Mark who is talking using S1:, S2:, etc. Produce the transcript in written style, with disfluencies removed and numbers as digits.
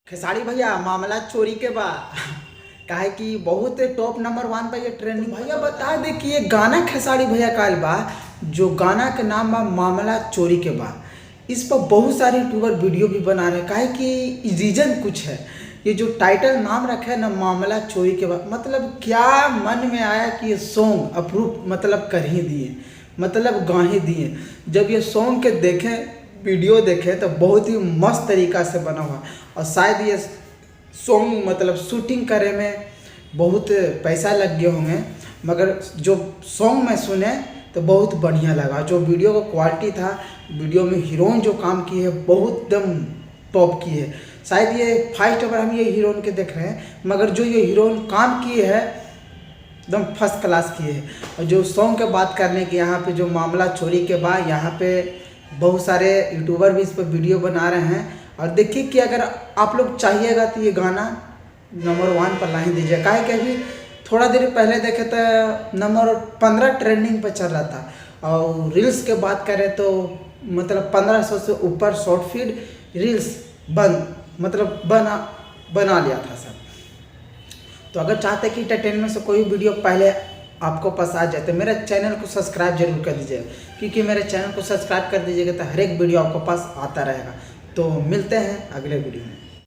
S1: खेसारी भैया मामला चोरी के बाद काहे कि बहुत टॉप नंबर 1 पे ये ट्रेंडिंग भैया बता दे कि ये गाना खेसारी भैया का बा जो गाना के नाम बा मामला चोरी के बाद इस पर बहुत सारे यूट्यूबर वीडियो भी बना रहे हैं। काहे कि रीजन कुछ है, ये जो टाइटल नाम रखा है ना मामला चोरी के बाद, मतलब क्या मन में आया कि ये सॉन्ग अप्रूव मतलब कर ही दिए, मतलब गा ही दिए। जब ये सॉन्ग के देखें वीडियो देखें तो बहुत ही मस्त तरीका से बना हुआ और शायद ये सॉन्ग मतलब शूटिंग करे में बहुत पैसा लग गए होंगे, मगर जो सॉन्ग में सुने तो बहुत बढ़िया लगा। जो वीडियो का क्वालिटी था, वीडियो में हीरोइन जो काम की है बहुत एकदम टॉप की है। शायद ये फर्स्ट बार हम ये हीरोइन के देख रहे हैं, मगर जो ये हीरोइन काम की है एकदम फर्स्ट क्लास की है। और जो सॉन्ग के बात करने के यहाँ पे जो मामला चोरी के बाद यहाँ पे बहुत सारे यूट्यूबर भी इस पर वीडियो बना रहे हैं। और देखिए कि अगर आप लोग चाहिएगा तो ये गाना नंबर 1 पर ला ही दीजिए। काहे कि अभी थोड़ा देर पहले देखे तो नंबर 15 ट्रेंडिंग पर चल रहा था। और रील्स के बात करें तो मतलब 1500 से ऊपर शॉर्ट फीड रील्स बना लिया था सब। तो अगर चाहते कि एंटरटेनमेंट से कोई वीडियो पहले आपको पसंद आ जाए तो मेरे चैनल को सब्सक्राइब जरूर कर दीजिएगा, क्योंकि मेरे चैनल को सब्सक्राइब कर दीजिएगा तो हर एक वीडियो आपको पास आता रहेगा। तो मिलते हैं अगले वीडियो में।